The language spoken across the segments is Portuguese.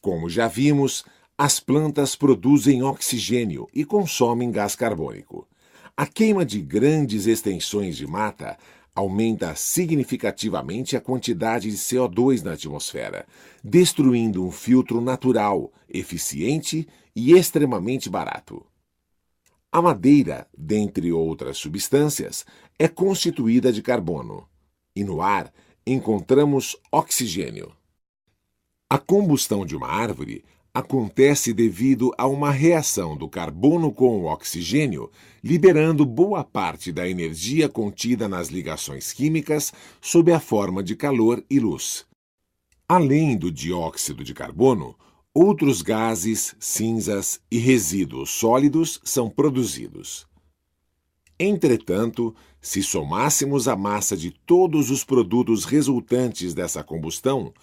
Como já vimos, as plantas produzem oxigênio e consomem gás carbônico. A queima de grandes extensões de mata aumenta significativamente a quantidade de CO2 na atmosfera, destruindo um filtro natural, eficiente e extremamente barato. A madeira, dentre outras substâncias, é constituída de carbono, e no ar encontramos oxigênio. A combustão de uma árvore acontece devido a uma reação do carbono com o oxigênio, liberando boa parte da energia contida nas ligações químicas sob a forma de calor e luz. Além do dióxido de carbono, outros gases, cinzas e resíduos sólidos são produzidos. Entretanto, se somássemos a massa de todos os produtos resultantes dessa combustão,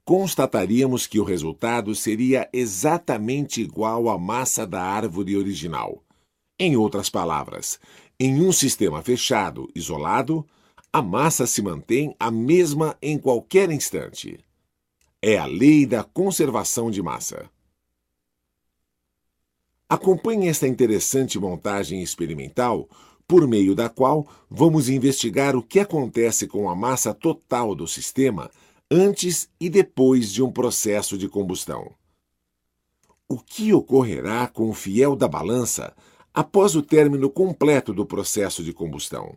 constataríamos que o resultado seria exatamente igual à massa da árvore original. Em outras palavras, em um sistema fechado, isolado, a massa se mantém a mesma em qualquer instante. É a lei da conservação de massa. Acompanhe esta interessante montagem experimental, por meio da qual vamos investigar o que acontece com a massa total do sistema antes e depois de um processo de combustão. O que ocorrerá com o fiel da balança após o término completo do processo de combustão?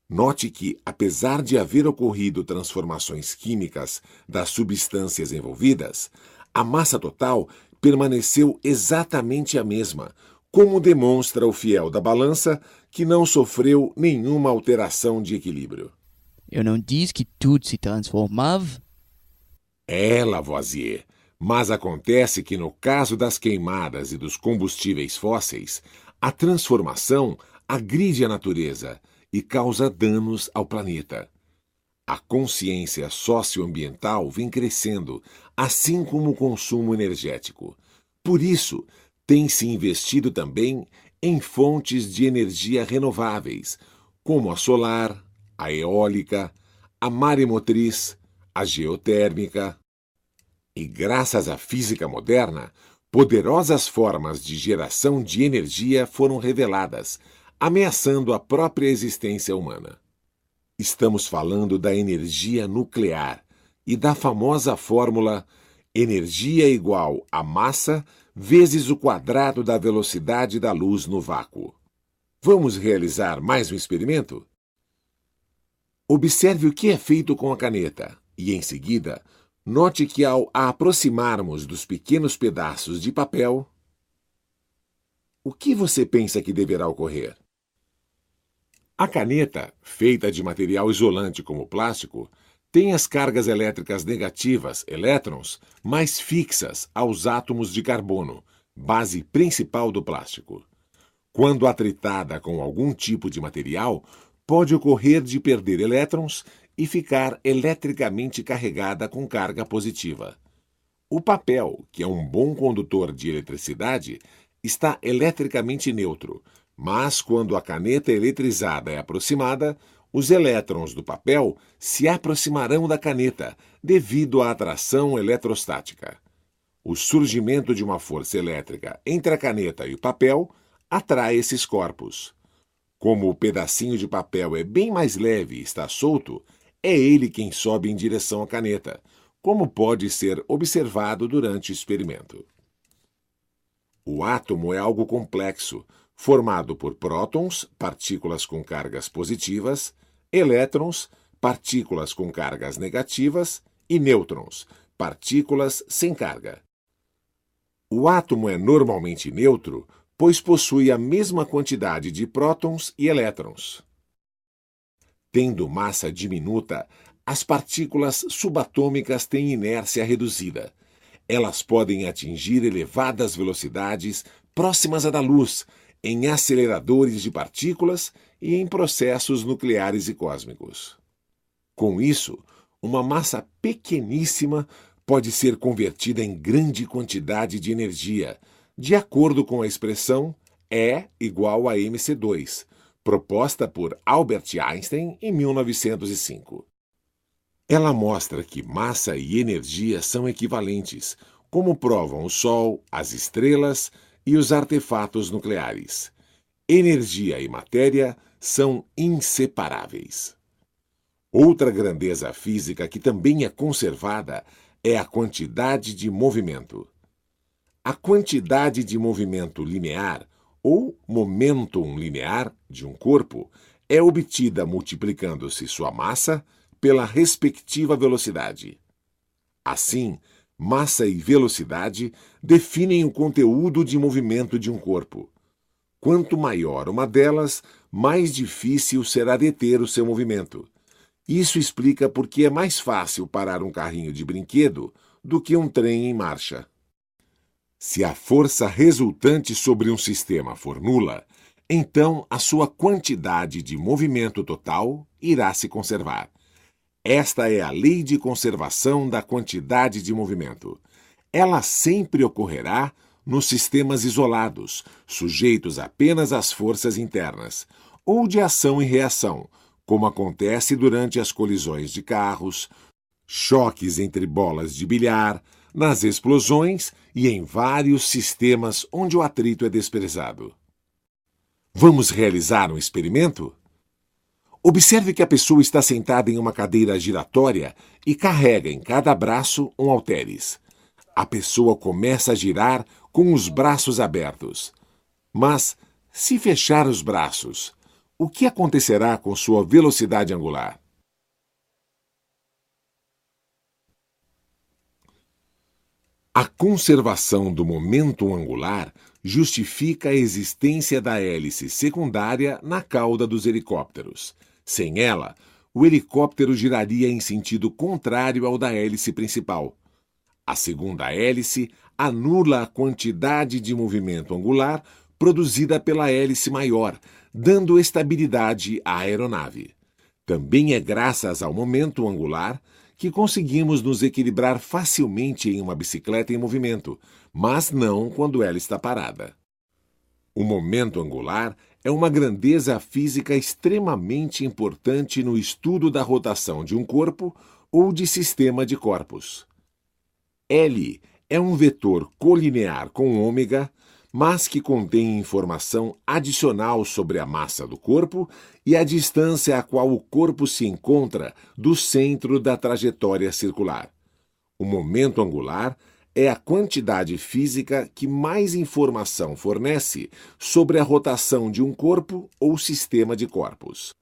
Note que, apesar de haver ocorrido transformações químicas das substâncias envolvidas, a massa total permaneceu exatamente a mesma, como demonstra o fiel da balança, que não sofreu nenhuma alteração de equilíbrio. Eu não disse que tudo se transformava? É, Lavoisier, mas acontece que no caso das queimadas e dos combustíveis fósseis, a transformação agride a natureza e causa danos ao planeta. A consciência socioambiental vem crescendo, assim como o consumo energético. Por isso, tem-se investido também em fontes de energia renováveis, como a solar, a eólica, a maremotriz, a geotérmica. E graças à física moderna, poderosas formas de geração de energia foram reveladas, ameaçando a própria existência humana. Estamos falando da energia nuclear e da famosa fórmula energia igual a massa vezes o quadrado da velocidade da luz no vácuo. Vamos realizar mais um experimento? Observe o que é feito com a caneta e, em seguida, note que ao a aproximarmos dos pequenos pedaços de papel, o que você pensa que deverá ocorrer? A caneta, feita de material isolante como plástico, tem as cargas elétricas negativas, elétrons, mais fixas aos átomos de carbono, base principal do plástico. Quando atritada com algum tipo de material, pode ocorrer de perder elétrons e ficar eletricamente carregada com carga positiva. O papel, que é um bom condutor de eletricidade, está eletricamente neutro, mas quando a caneta eletrizada é aproximada, os elétrons do papel se aproximarão da caneta devido à atração eletrostática. O surgimento de uma força elétrica entre a caneta e o papel atrai esses corpos. Como o pedacinho de papel é bem mais leve e está solto, é ele quem sobe em direção à caneta, como pode ser observado durante o experimento. O átomo é algo complexo, formado por prótons, partículas com cargas positivas, elétrons, partículas com cargas negativas, e nêutrons, partículas sem carga. O átomo é normalmente neutro, pois possui a mesma quantidade de prótons e elétrons. Tendo massa diminuta, as partículas subatômicas têm inércia reduzida. Elas podem atingir elevadas velocidades próximas à da luz, em aceleradores de partículas e em processos nucleares e cósmicos. Com isso, uma massa pequeníssima pode ser convertida em grande quantidade de energia, de acordo com a expressão E igual a mc2, proposta por Albert Einstein em 1905. Ela mostra que massa e energia são equivalentes, como provam o Sol, as estrelas e os artefatos nucleares. Energia e matéria são inseparáveis. Outra grandeza física que também é conservada é a quantidade de movimento. A quantidade de movimento linear, ou momentum linear, de um corpo é obtida multiplicando-se sua massa pela respectiva velocidade. Assim, massa e velocidade definem o conteúdo de movimento de um corpo. Quanto maior uma delas, mais difícil será deter o seu movimento. Isso explica por que é mais fácil parar um carrinho de brinquedo do que um trem em marcha. Se a força resultante sobre um sistema for nula, então a sua quantidade de movimento total irá se conservar. Esta é a lei de conservação da quantidade de movimento. Ela sempre ocorrerá nos sistemas isolados, sujeitos apenas às forças internas, ou de ação e reação, como acontece durante as colisões de carros, choques entre bolas de bilhar, nas explosões e em vários sistemas onde o atrito é desprezado. Vamos realizar um experimento? Observe que a pessoa está sentada em uma cadeira giratória e carrega em cada braço um halteres. A pessoa começa a girar com os braços abertos. Mas, se fechar os braços, o que acontecerá com sua velocidade angular? A conservação do momento angular justifica a existência da hélice secundária na cauda dos helicópteros. Sem ela, o helicóptero giraria em sentido contrário ao da hélice principal. A segunda hélice anula a quantidade de movimento angular produzida pela hélice maior, dando estabilidade à aeronave. Também é graças ao momento angular que conseguimos nos equilibrar facilmente em uma bicicleta em movimento, mas não quando ela está parada. O momento angular é uma grandeza física extremamente importante no estudo da rotação de um corpo ou de sistema de corpos. L é um vetor colinear com ômega, mas que contém informação adicional sobre a massa do corpo e a distância a qual o corpo se encontra do centro da trajetória circular. O momento angular é a quantidade física que mais informação fornece sobre a rotação de um corpo ou sistema de corpos.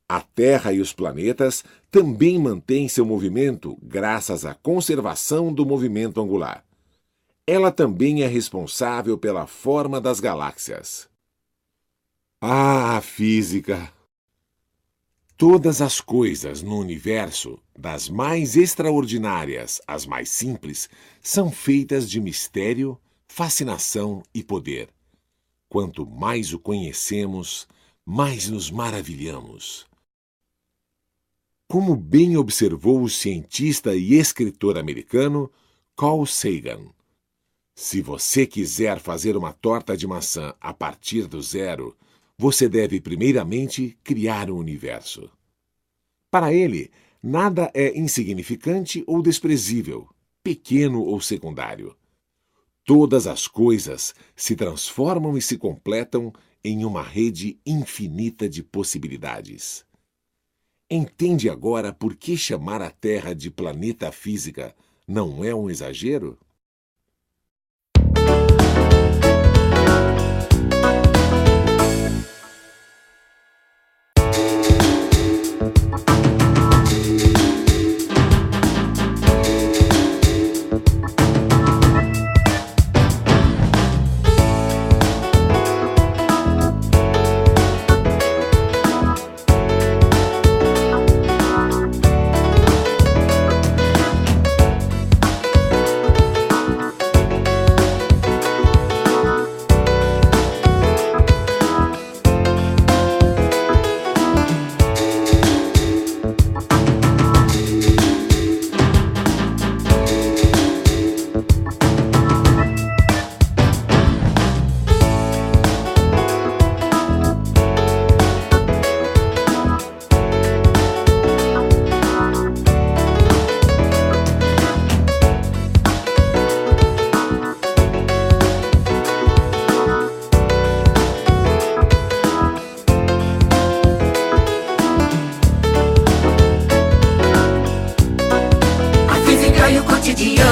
A Terra e os planetas também mantêm seu movimento graças à conservação do movimento angular. Ela também é responsável pela forma das galáxias. Ah, física! Todas as coisas no universo, das mais extraordinárias às mais simples, são feitas de mistério, fascinação e poder. Quanto mais o conhecemos, mais nos maravilhamos. Como bem observou o cientista e escritor americano Carl Sagan, se você quiser fazer uma torta de maçã a partir do zero, você deve primeiramente criar um universo. Para ele, nada é insignificante ou desprezível, pequeno ou secundário. Todas as coisas se transformam e se completam em uma rede infinita de possibilidades. Entende agora por que chamar a Terra de planeta física não é um exagero? Radio.